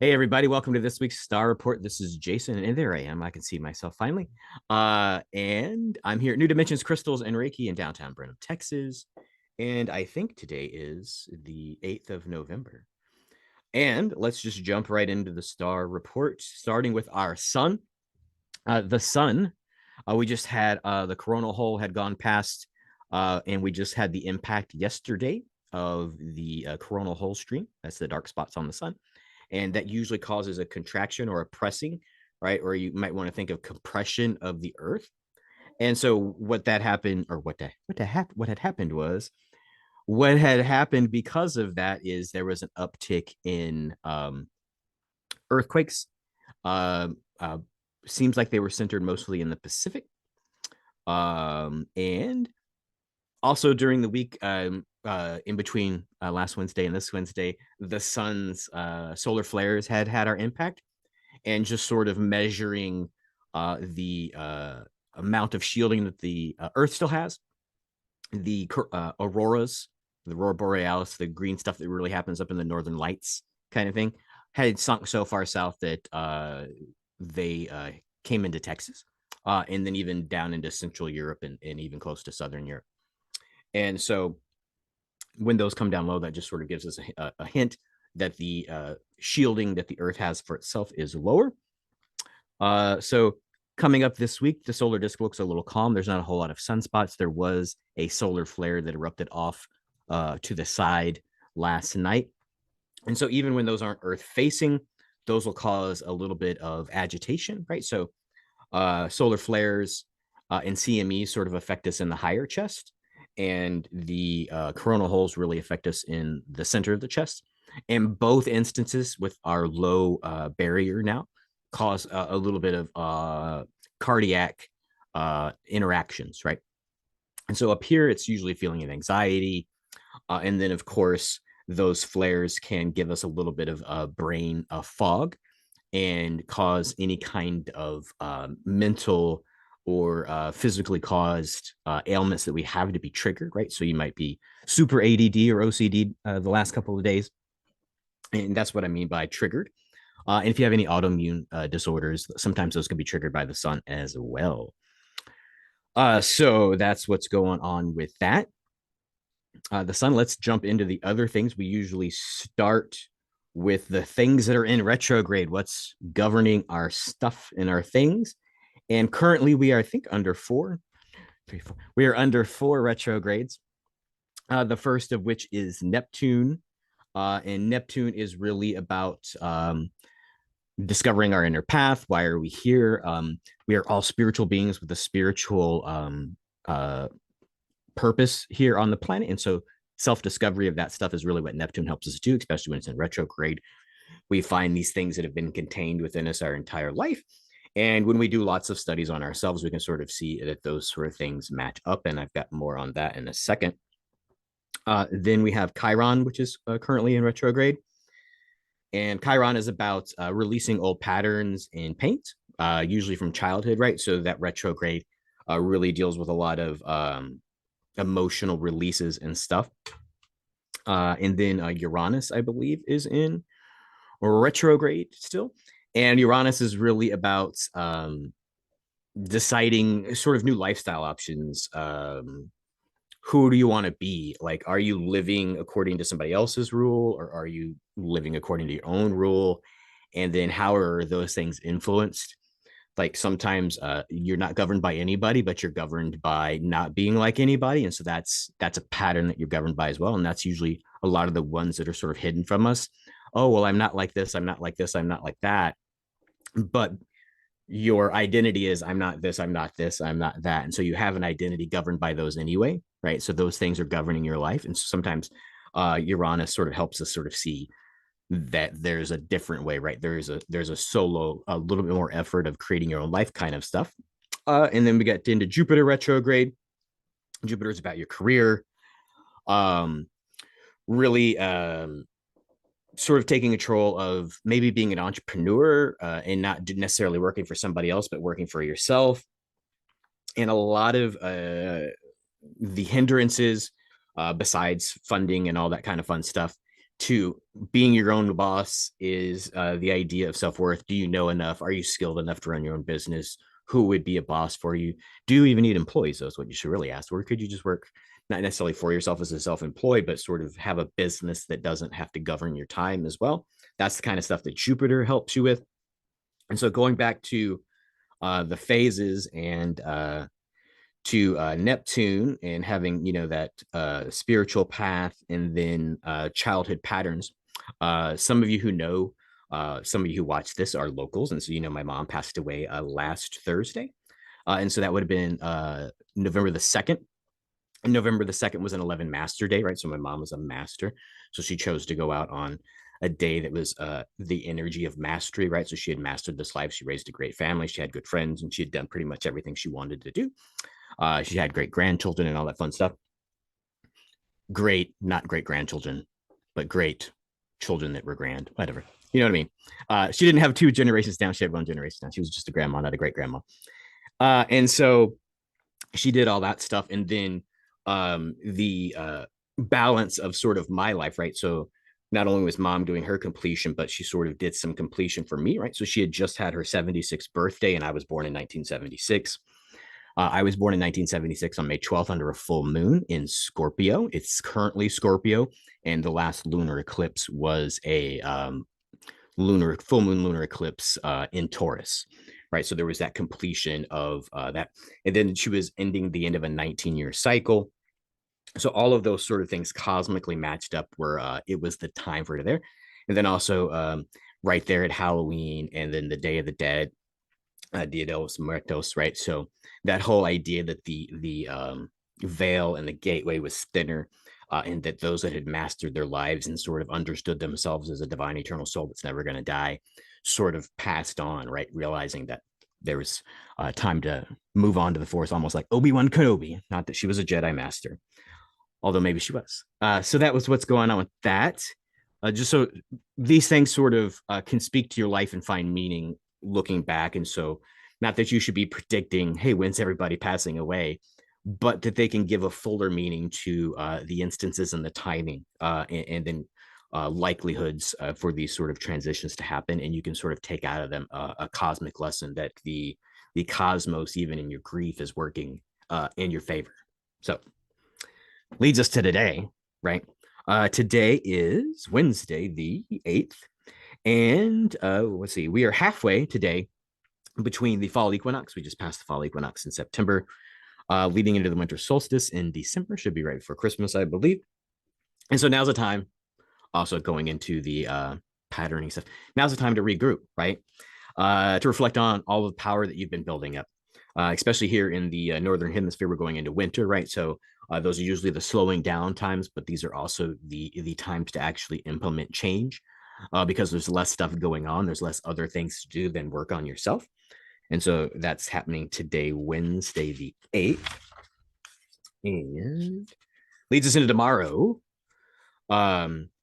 Hey everybody, welcome to this week's Star Report. This is Jason, and there I am. I can see myself finally. And I'm here at New Dimensions Crystals and Reiki in downtown Brenham, Texas. And I think today is the 8th of November. And let's just jump right into the Star Report, starting with our sun. The sun, we just had the coronal hole had gone past, and we just had the impact yesterday of the coronal hole stream. That's the dark spots on the sun, and that usually causes a contraction or a pressing, right? Or you might want to think of compression of the Earth. And so what that happened, or what had happened was what had happened because of that is there was an uptick in earthquakes. Uh, uh, Seems like they were centered mostly in the Pacific, and also during the week, in between last Wednesday and this Wednesday, the sun's solar flares had our impact, and just sort of measuring the amount of shielding that the Earth still has, the auroras, the aurora borealis, the green stuff that really happens up in the northern lights, kind of thing, had sunk so far south that they came into Texas, and then even down into Central Europe and even close to Southern Europe. And so when those come down low, that just sort of gives us a hint that the shielding that the Earth has for itself is lower. So coming up this week, the solar disk looks a little calm. There's not a whole lot of sunspots. There was a solar flare that erupted off to the side last night. And so even when those aren't Earth facing, those will cause a little bit of agitation, right? So solar flares and CME sort of affect us in the higher chest, and the coronal holes really affect us in the center of the chest. In both instances, with our low barrier now, cause a little bit of cardiac interactions, right? And so up here, it's usually feeling of anxiety. And then, of course, those flares can give us a little bit of brain fog and cause any kind of mental or physically caused ailments that we have to be triggered, right? So you might be super ADD or OCD the last couple of days. And that's what I mean by triggered. And if you have any autoimmune disorders, sometimes those can be triggered by the sun as well. So that's what's going on with that. The sun, let's jump into the other things. We usually start with the things that are in retrograde, what's governing our stuff and our things. And currently we are, I think, under four. We are under four retrogrades. The first of which is Neptune. And Neptune is really about discovering our inner path. Why are we here? We are all spiritual beings with a spiritual purpose here on the planet. And so self-discovery of that stuff is really what Neptune helps us do, especially when it's in retrograde. We find these things that have been contained within us our entire life. And when we do lots of studies on ourselves, we can sort of see that those sort of things match up. And I've got more on that in a second. Then we have Chiron, which is currently in retrograde. And Chiron is about releasing old patterns in paint, usually from childhood, right? So that retrograde really deals with a lot of emotional releases and stuff. And then Uranus, I believe, is in retrograde still. And Uranus is really about deciding sort of new lifestyle options. Who do you want to be? Like, are you living according to somebody else's rule, or are you living according to your own rule? And then how are those things influenced? Like sometimes you're not governed by anybody, but you're governed by not being like anybody. And so that's a pattern that you're governed by as well. And that's usually a lot of the ones that are sort of hidden from us. Oh, well, I'm not like this, I'm not like this, I'm not like that. But your identity is I'm not this, I'm not this, I'm not that. And so you have an identity governed by those anyway, right? So those things are governing your life. And so sometimes Uranus sort of helps us sort of see that there's a different way, right? There's a solo, a little bit more effort of creating your own life kind of stuff. And then we get into Jupiter retrograde. Jupiter's about your career. Really sort of taking control of maybe being an entrepreneur and not necessarily working for somebody else, but working for yourself. And a lot of the hindrances, besides funding and all that kind of fun stuff, to being your own boss is the idea of self-worth. Do you know enough? Are you skilled enough to run your own business? Who would be a boss for you? Do you even need employees? That's what you should really ask. Or could you just work not necessarily for yourself as a self-employed, but sort of have a business that doesn't have to govern your time as well? That's the kind of stuff that Jupiter helps you with. And so going back to the phases and to Neptune and having, that spiritual path and then childhood patterns. Some of you who know, some of you who watch this are locals. And so, my mom passed away last Thursday. And so that would have been November the 2nd. And November the 2nd was an 11 master day, right? So my mom was a master. So she chose to go out on a day that was the energy of mastery, right? So she had mastered this life. She raised a great family. She had good friends, and she had done pretty much everything she wanted to do. She had great grandchildren and all that fun stuff. Great, not great grandchildren, but great children that were grand, whatever. You know what I mean? She didn't have two generations down. She had one generation down. She was just a grandma, not a great grandma. And so she did all that stuff. And then the balance of sort of my life, right? So not only was mom doing her completion, but she sort of did some completion for me, right? So she had just had her 76th birthday, and I was born in 1976. I was born in 1976 on May 12th under a full moon in Scorpio. It's currently Scorpio, and the last lunar eclipse was a full moon lunar eclipse in Taurus, right? So there was that completion of that, and then she was ending the end of a 19-year cycle. So all of those sort of things cosmically matched up where it was the time for her there, and then also right there at Halloween, and then the Day of the Dead, Dia de los Muertos, right? So that whole idea that the veil and the gateway was thinner, and that those that had mastered their lives and sort of understood themselves as a divine eternal soul that's never going to die, sort of passed on, right? Realizing that there was time to move on to the Force, almost like Obi-Wan Kenobi. Not that she was a Jedi master, although maybe she was. So that was what's going on with that. Just so these things sort of can speak to your life and find meaning looking back. And so, not that you should be predicting, hey, when's everybody passing away, but that they can give a fuller meaning to the instances and the timing, and then likelihoods for these sort of transitions to happen. And you can sort of take out of them a cosmic lesson that the cosmos, even in your grief, is working in your favor. So, leads us to today, right? Today is Wednesday, the 8th. And let's see, we are halfway today between the fall equinox. We just passed the fall equinox in September, leading into the winter solstice in December. Should be right before Christmas, I believe. And so now's the time, also going into the patterning stuff. Now's the time to regroup, right? To reflect on all the power that you've been building up, especially here in the northern hemisphere. We're going into winter, right? So those are usually the slowing down times, but these are also the times to actually implement change, because there's less stuff going on. There's less other things to do than work on yourself. And so that's happening today, Wednesday, the 8th. And leads us into tomorrow. Tomorrow,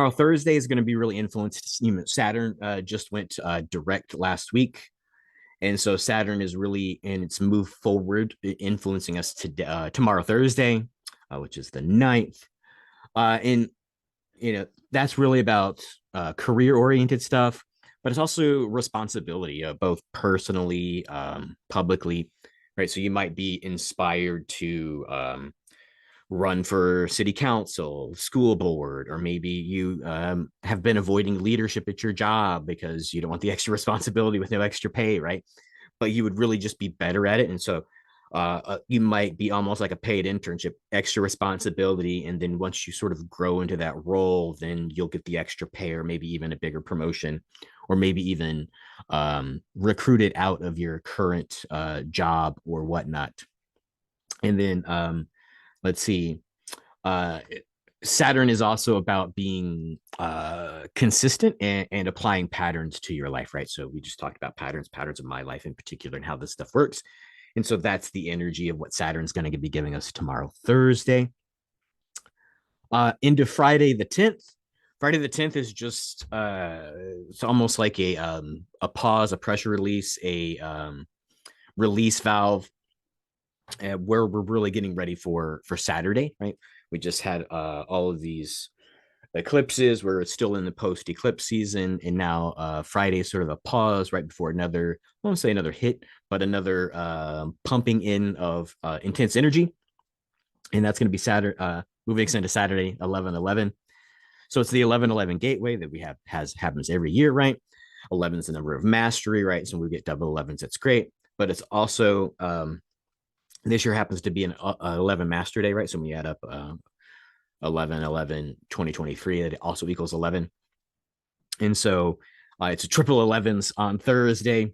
Thursday, is going to be really influenced. Saturn just went direct last week. And so Saturn is really in its move forward, influencing us tomorrow, Thursday, which is the 9th. And, that's really about career oriented stuff, but it's also responsibility, both personally, publicly, right? So you might be inspired to run for city council, school board, or maybe you have been avoiding leadership at your job because you don't want the extra responsibility with no extra pay, right? But you would really just be better at it. And so you might be almost like a paid internship, extra responsibility. And then once you sort of grow into that role, then you'll get the extra pay or maybe even a bigger promotion, or maybe even recruited out of your current job or whatnot. And then let's see. Uh, Saturn is also about being consistent and applying patterns to your life, right? So we just talked about patterns of my life in particular, and how this stuff works. And so that's the energy of what Saturn's going to be giving us tomorrow, Thursday. Into Friday the 10th. Friday the 10th is just it's almost like a pause, a pressure release, a release valve, where we're really getting ready for Saturday, right? We just had all of these eclipses where it's still in the post eclipse season, and now Friday is sort of a pause right before another, I won't say another hit, but another pumping in of intense energy, and that's going to be Saturday, moving into Saturday 11/11. So it's the 11/11 gateway that we have has happens every year, right? 11 is the number of mastery, right? So we get double 11s, that's great. But it's also this year happens to be an 11 master day, right? So when you add up 11/11 2023, it also equals 11. And so it's a triple 11s on Thursday.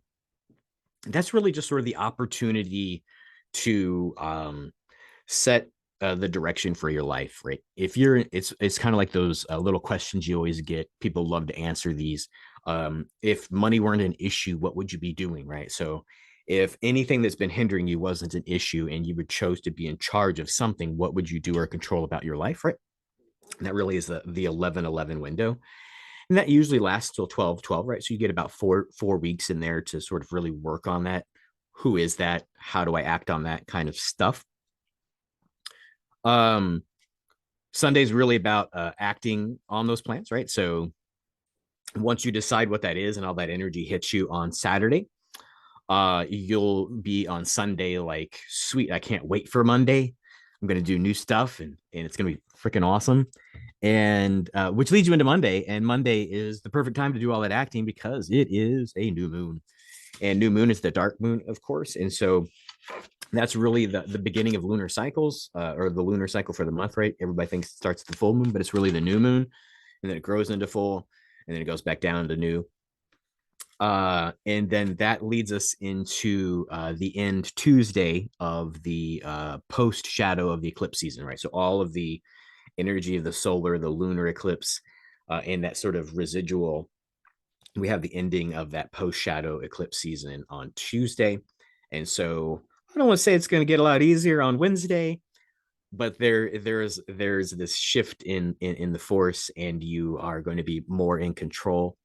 That's really just sort of the opportunity to set the direction for your life, right? If you're, it's kind of like those little questions you always get. People love to answer these. If money weren't an issue, what would you be doing, right? So if anything that's been hindering you wasn't an issue and you would chose to be in charge of something, what would you do or control about your life, right? And that really is the 11/11 window, and that usually lasts till 12/12, right? So you get about four weeks in there to sort of really work on that. Who is that? How do I act on that kind of stuff? um Sunday's really about acting on those plans, right? So once you decide what that is and all that energy hits you on Saturday, you'll be on Sunday like, sweet, I can't wait for Monday. I'm gonna do new stuff, and it's gonna be freaking awesome. And which leads you into Monday, and Monday is the perfect time to do all that acting because it is a new moon, and new moon is the dark moon, of course. And so that's really the beginning of lunar cycles, or the lunar cycle for the month, right? Everybody thinks it starts the full moon, but it's really the new moon, and then it grows into full, and then it goes back down to new. And then that leads us into the end Tuesday of the post shadow of the eclipse season, right? So all of the energy of the solar, the lunar eclipse, and that sort of residual, we have the ending of that post shadow eclipse season on Tuesday. And so I don't want to say it's going to get a lot easier on Wednesday, but there's this shift in the force, and you are going to be more in control.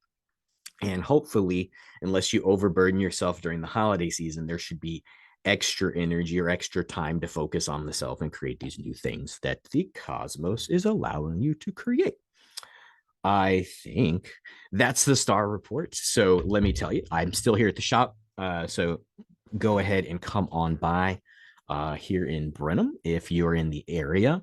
And hopefully, unless you overburden yourself during the holiday season, there should be extra energy or extra time to focus on the self and create these new things that the cosmos is allowing you to create. I think that's the star report. So let me tell you, I'm still here at the shop. So go ahead and come on by here in Brenham if you're in the area.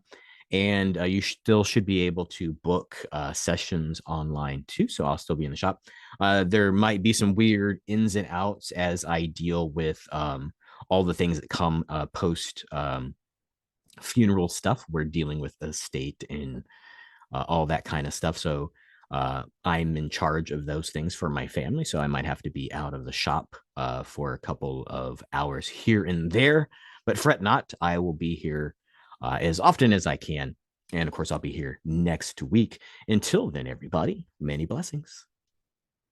And you still should be able to book sessions online too. So I'll still be in the shop. There might be some weird ins and outs as I deal with all the things that come post funeral stuff. We're dealing with the state and all that kind of stuff. So I'm in charge of those things for my family. So I might have to be out of the shop for a couple of hours here and there. But fret not, I will be here as often as I can. And of course, I'll be here next week. Until then, everybody, many blessings.